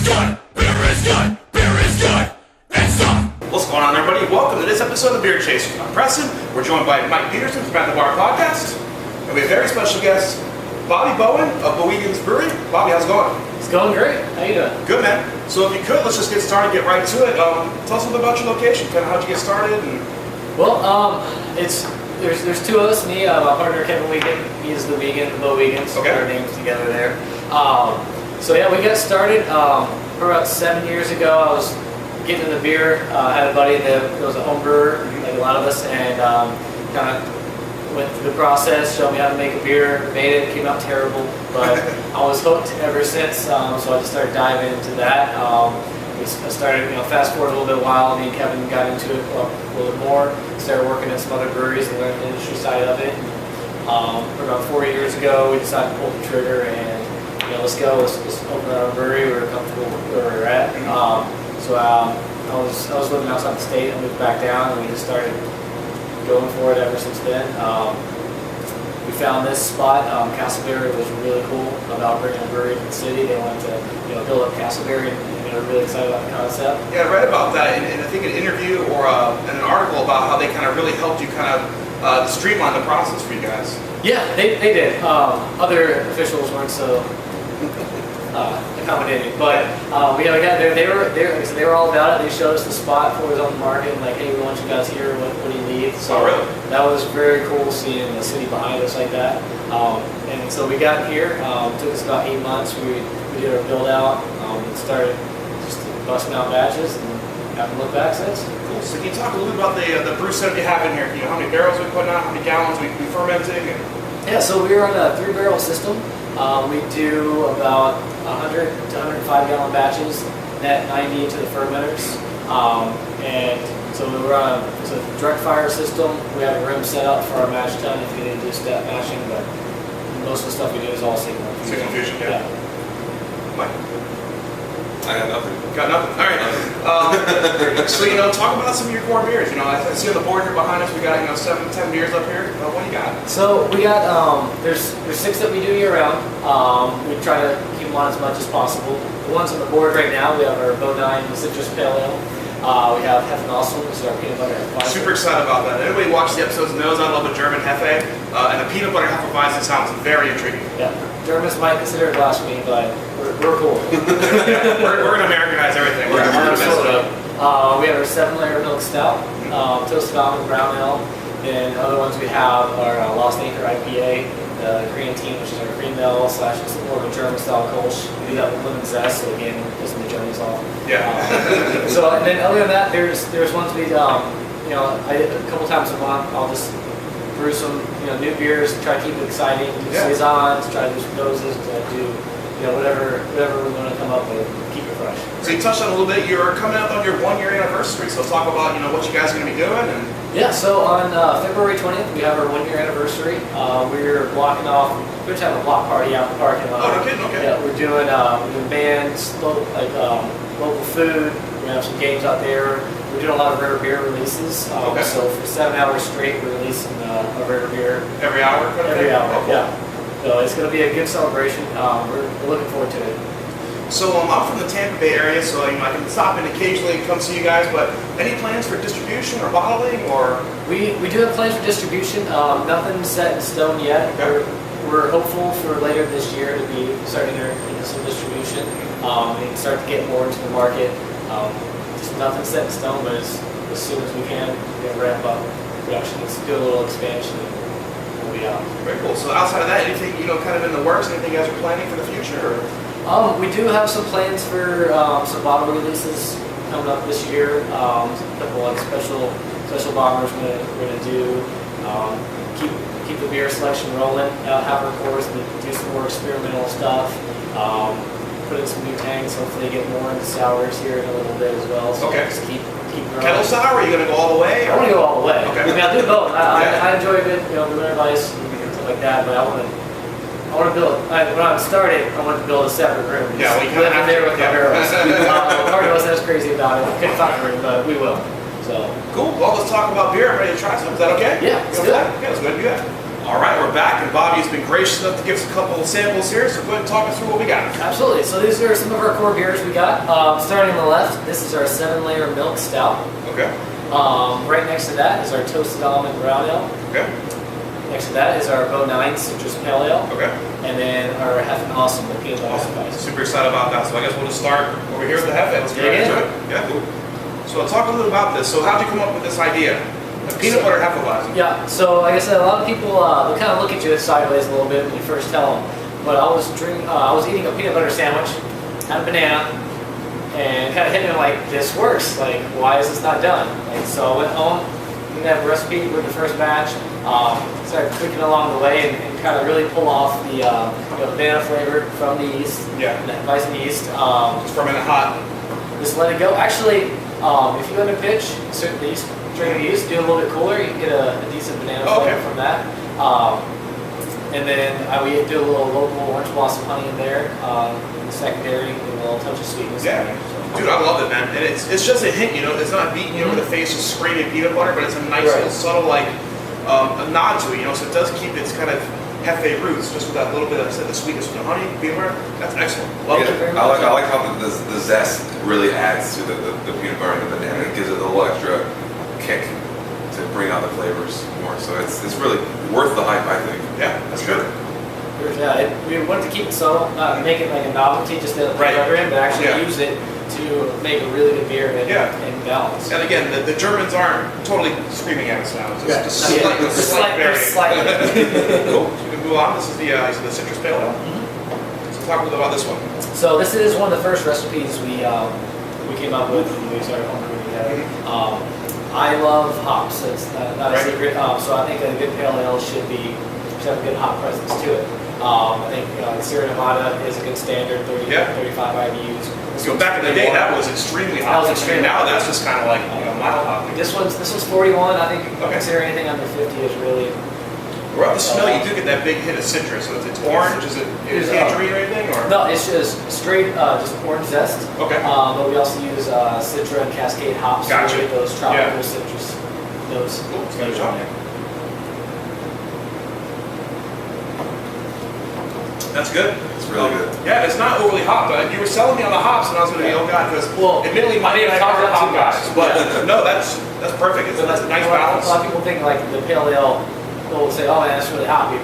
good, beer is good, beer is good, and stop. What's going on, everybody? Welcome to this episode of The Beer Chasers. I'm Preston. We're joined by Mike Peterson from At the Bar Podcast, and we have a very special guest, Bobby Bowen of Bowigens Brewing. Bobby, how's it going? It's going great. How you doing? Good, man. So if you could, let's just get started, get right to it. Tell us a little bit about your location, kind of how'd you get started? Well, there's two of us. Me, my partner Kevin Wiegand. He's the vegan, the Bowigens. Okay. Our names together there. So yeah, we got started for about 7 years ago. I was getting into beer. I had a buddy that was a home brewer, like a lot of us, and kind of went through the process, showed me how to make a beer, made it, came out terrible, but I was hooked ever since, so I just started diving into that. I started, fast forward a little bit while, me and Kevin got into it a little bit more, started working at some other breweries and learned the industry side of it. For about 4 years ago, we decided to pull the trigger and, let's go, let's open our own brewery. We were comfortable where we were at. So I was living outside the state. I moved back down, and we just started going for it ever since then. We found this spot. Casselberry was really cool about bringing a brewery to the city. They wanted to build up Casselberry, and they were really excited about the concept. Yeah, I read about that in I think an interview or in an article about how they kind of really helped you kind of streamline the process for you guys. Yeah, they did. Other officials weren't so accommodating, but we got there. They were all about it. They showed us the spot before it was on the market, and like, hey, we want you guys here. What do you need? So really? That was very cool seeing the city behind us like that. And so we got here. It took us about 8 months. We did our build out. Started just busting out batches, and haven't looked back since. Cool. So can you talk a little bit about the brew setup you have in here? How many barrels we putting out? How many gallons we fermenting? Yeah, so we're on a 3-barrel system. We do about 100 to 105 gallon batches, net 90 into the fermenters. And so we're on a direct fire system. We have a room set up for our mash tun if you need to do step mashing, but most of the stuff we do is all single infusion. Single infusion, yeah. Mike? I got nothing. Got nothing. All right. So talk about some of your core beers. I see on the board here behind us we got 7 to 10 beers up here. What do you got? So we got there's 6 that we do year round. We try to keep them on as much as possible. The ones on the board right now, we have our Bowigens Citrus Pale Ale. We have Heffen Awesome, which is our peanut butter Hefeweizen. Super excited about that. Anybody who watches the episodes knows I love a German Hefe, and the peanut butter Hefeweizen sounds very intriguing. Yeah, Germans might consider it blasphemy, but we're cool. we're going to Americanize everything. We're going to mess it up. We have our 7-layer milk stout, toasted almond brown ale, and other ones we have are Lost Anchor IPA, the Korean team, which is our cream ale / it's more of a German style Kolsch. We do that with lemon zest, so again, pissing the Germans off. Yeah. And then other than that, there's ones we a couple times a month I'll just brew some new beers, try to keep it exciting, do saisons, try to do some noses, do whatever we want to come up with, keep it fresh. So you touched on a little bit. You're coming up on your 1-year anniversary. So talk about what you guys are going to be doing. Yeah. So on February 20th, we have our 1-year anniversary. We're blocking off. We're just having a block party out in the parking lot. Oh, no kidding. Okay. Yeah, we're doing bands, local food. We have some games out there. We're doing a lot of rare beer releases. Okay. So for 7 hours straight, we're releasing a rare beer Every hour. every hour. Oh, cool. Yeah. So it's going to be a good celebration. We're looking forward to it. So I'm from the Tampa Bay area, so I can stop in occasionally and come see you guys. But any plans for distribution or bottling or? We do have plans for distribution. Nothing set in stone yet. Okay. We're hopeful for later this year to be starting into some distribution and start to get more into the market. Just nothing set in stone, but as soon as we can, ramp up production. Let's do a little expansion. Very cool. So outside of that, anything kind of in the works? Anything you guys are planning for the future? Or? We do have some plans for some bottle releases coming up this year. A couple special bottles we're gonna do. Keep the beer selection rolling. Have our course and do some more experimental stuff. Put in some new tanks. Hopefully get more into sours here in a little bit as well. So okay. Just keep growing. Kettle sour? Are you going to go all the way? I want to go all the way. Okay. I mean, I do both. I enjoy good, doing advice and stuff like that. But I want to build. When I started, I wanted to build a separate room. Yeah, we live in there with the barrels. Part of us that's crazy about it. We couldn't find a room, but we will. So cool. Well, let's talk about beer. I'm ready to try some. Is that okay? Yeah, let's do it. Yeah, let's go ahead and do that. All All right, we're back, and Bobby's been gracious enough to give us a couple of samples here, so go ahead and talk us through what we got. Absolutely. So these are some of our core beers we got. Starting on the left, this is our 7-layer milk stout. Okay. Right next to that is our toasted almond brown ale. Okay. Next to that is our Bo 9 citrus pale ale. Okay. And then our Heffen Awesome with peanut butter Awesome. spice. Super excited about that. So I guess we'll just start over here with the Hefe. Let's get right Yeah. into it. Yeah, cool. So I'll talk a little about this. So how'd you come up with this idea? A peanut butter Hefeweizen. Yeah, so like I said, a lot of people they kind of look at you sideways a little bit when you first tell them. But I was eating a peanut butter sandwich, had a banana, and kind of hit me like, this works. Like, why is this not done? Like, so I went home, didn't have a recipe with the first batch, started cooking along the way, and kind of really pull off the banana flavor from the yeast, Yeah. the Weizen yeast. Just fermented hot. Just let it go. Actually, if you let it pitch, certain yeast, drink the yeast, do it a little bit cooler, you can get a decent banana flavor from that. And then we do a little local orange blossom honey in there, in the secondary, and a little touch of sweetness. Yeah. In there, so. Dude, I love it, man. And it's just a hint, it's not beating you over the face just screaming peanut butter, but it's a nice Right. little subtle, like, a nod to it, so it does keep its kind of Hefe roots, just with that little bit of the sweetness from the honey, peanut butter. That's excellent. Love Yeah, it. very I much. like how the zest really adds to the peanut butter and the banana. It gives it a little extra kick to bring out the flavors more. So it's really worth the hype, I think. Yeah, that's good. Yeah, we wanted to keep it subtle, not make it like a novelty, just to Right. flavor in, but actually Yeah. use it to make a really good beer and, Yeah. and balance. And again, the Germans aren't totally screaming at us now. It's just Yeah. slight, Yeah. slight variation. Slightly. Cool. So we can move on. This is the citrus pale ale. So talk a little about this one. So this is one of the first recipes we came up with when we started homebrewing together. I love hops. So it's not a Right. secret. So I think a good pale ale should have a good hop presence to it. I think Sierra Nevada is a good standard, 30, Yeah. 35 IBUs. So back in the day, that was extremely That hot. was extremely Now hot. that's just kind of like mild hot. This one's 41. I think Okay. consider anything under 50 is really. We're up the smell. You do get that big hit of citrus. So it's orange. Is it tangerine or anything? Or No, it's just straight, just orange zest. Okay. But we also use Citra and Cascade hops Gotcha. to get those tropical Yeah. citrus notes. Cool. It's got a job. That's good. It's really good. Yeah, it's not overly hot, but you were selling me on the hops, and I was going to be, oh god, because admittedly, my I didn't and I talk are about hop too guys, much. but Yeah. no, that's perfect. It's a nice balance. A lot of people think like the pale ale, will say, oh man, that's really hoppy.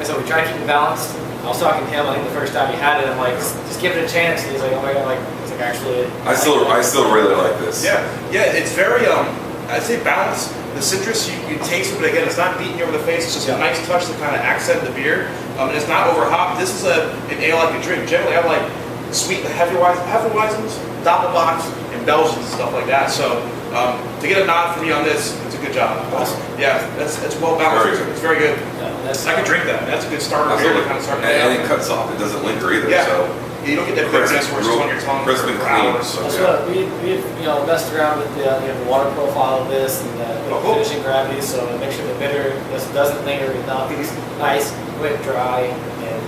So we try to keep it balanced. I was talking to him, I think the first time he had it, I'm like, just give it a chance. And he's like, oh my god, it's like actually. I still really like this. Yeah, it's very I'd say balanced. The citrus you taste it, but again, it's not beating you over the face. It's just a nice touch to kind of accent the beer, and it's not over hopped. This is an ale I could drink. Generally, I like sweet Hefeweizens, Doppelbocks, and Belgians and stuff like that. So to get a nod from me on this, it's a good job. Awesome. Yeah, it's well balanced. It's very good. I could drink that. That's a good starter beer to kind of start. And it cuts off. It doesn't linger either. Yeah. So You don't get that bitterness where it's just on your tongue crisp for and clean. hours. So, That's yeah. what we've messed around with the water profile of this and the cool. finishing gravity, so to make sure the bitterness doesn't linger enough. It's nice, quick, dry, and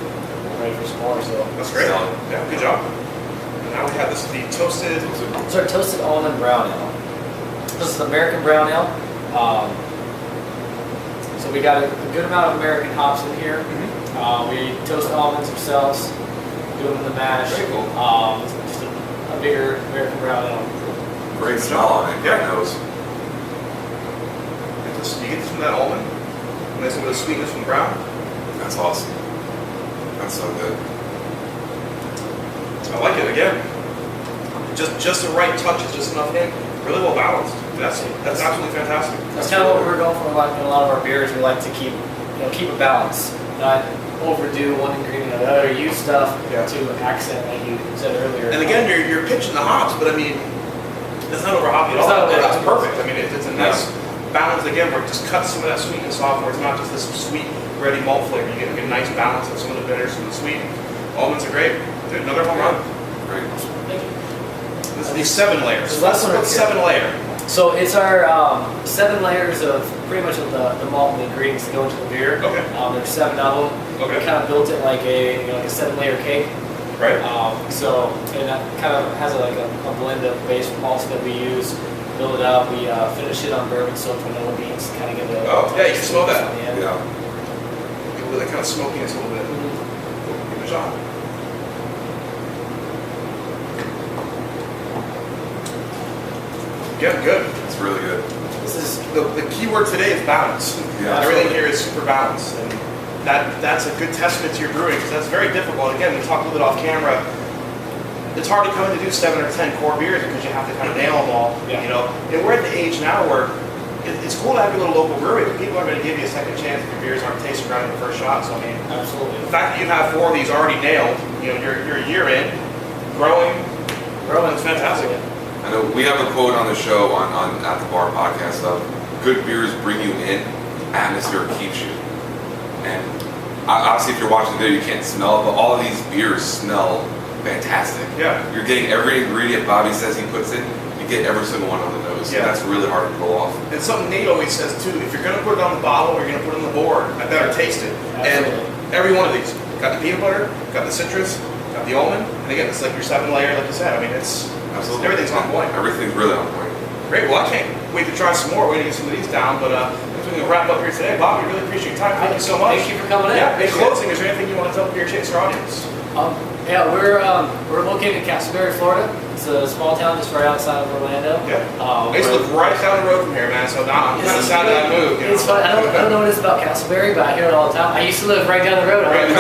we're ready for some more. So That's great. Solid. Yeah, good job. And now we have this the toasted. it's our toasted almond brown ale. This is American brown ale. So we got a good amount of American hops in here. We toast almonds ourselves, do them in the mash. Very cool. It's just a bigger American brown ale. Great smell on it. Yeah. Great nose. You get this from that almond. Nice little bit of sweetness from the brown. That's awesome. That's so good. I like it again. Just the right touch is just enough in. Really well balanced. That's absolutely fantastic. That's kind of what we're going for in a lot of our beers. We like to keep a balance, not overdo one ingredient or the other. Use stuff to accent, like you said earlier. And again, you're pitching the hops, but I mean, it's not over hoppy at all. It's perfect. I mean, it's a nice balance again where it just cuts some of that sweetness off, where it's not just this sweet, ready malt flavor. You get a nice balance of some of the bitters and the sweet. Almonds are great. Dude, another home run. Great. Thank you. This is these 7 layers. So that's Let's what put it's 7 layer. So it's our 7 layers of pretty much of the malt and the ingredients that go into the beer. Okay. There's 7 of them. Okay. We kind of built it like a 7-layer cake. Right. And that kind of has a blend of base malts that we use. build it up. We finish it on bourbon soaked vanilla beans, kind of give it a Oh, yeah, you can smell that. Yeah. Yeah. Give it that kind of smokiness a little bit. Give it a shot. Yeah, good. It's really good. This is the key word today is balance. Yeah, Everything absolutely. here is super balanced, and that's a good testament to your brewing because that's very difficult. Again, we talked a little bit off camera. It's hard to come in to do 7 or 10 core beers because you have to kind of nail them all. Yeah. You know, and we're at the age now where it's cool to have your little local brewery, but people are going to give you a second chance if your beers aren't tasting right in the first shot. So I mean, Absolutely. the fact that you have 4 of these already nailed, you know, you're a year in, growing, it's fantastic. I know we have a quote on the show on At the Bar podcast of good beers bring you in, atmosphere keeps you. And obviously if you're watching the video you can't smell it, but all of these beers smell fantastic. Yeah. You're getting every ingredient Bobby says he puts in, you get every single one on the nose. Yeah. And that's really hard to pull off. And something Nate always says too, if you're going to put it on the bottle or you're going to put it on the board, I better taste it. Absolutely. And every one of these, got the peanut butter, got the citrus, got the almond, and again, it's like your 7 layer, like you said. I mean, Absolutely. everything's on point. Everything's really on point. Great, well I can't wait to try some more. We're going to get some of these down, but I think we're going to wrap up here today. Bobby, really appreciate your time. Thank you so much. Thank you for coming in. Yeah, in closing, is there anything you want to tell the Beer Chaser audience? Yeah, we're located in Casselberry, Florida. It's a small town just right outside of Orlando. Yeah. I used to live right down the road from here, man, so now I'm kind of sad that I moved. You know? It's fun. I don't know what it is about Casselberry, but I hear it all the time. I used to live right down the road. Right.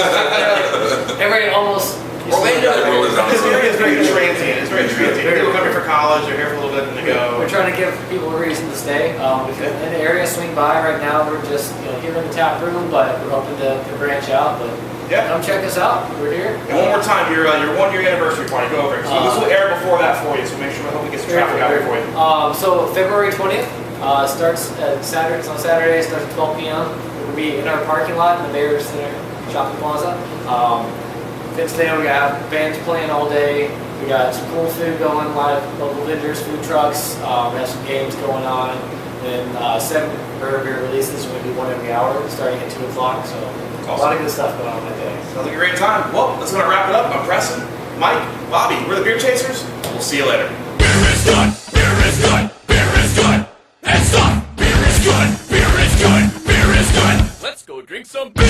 Everybody almost. Orlando, Everyone is on this the road. area is very transient. It's very transient. People come here for college, they're here for a little bit and they go. We're trying to give people a reason to stay. If you're in the area, swing by. Right now, we're just here in the tap room, but we're hoping to branch out. But Yeah. come check us out. We're here. And one more time, your 1-year anniversary party, go over it. So this will air before that for you, so make sure we hope we get some traffic out here for you. So February 20th starts at Saturday. It's on Saturday. Starts at 12 p.m. We'll be in our parking lot in the Bears Center Shopping Plaza. Fifth day, we got bands playing all day. We got some cool food going, a lot of local vendors, food trucks. We have some games going on. Then 7 beer releases. We're gonna do 1 every hour, starting at 2 o'clock. So a lot of good stuff going on that day. Sounds like a great time. Well, that's going to wrap it up. I'm Preston, Mike, Bobby. We're the Beer Chasers. We'll see you later. Beer is good, beer is good, beer is good, and stop. Beer is good, beer is good, beer is good. Let's go drink some beer.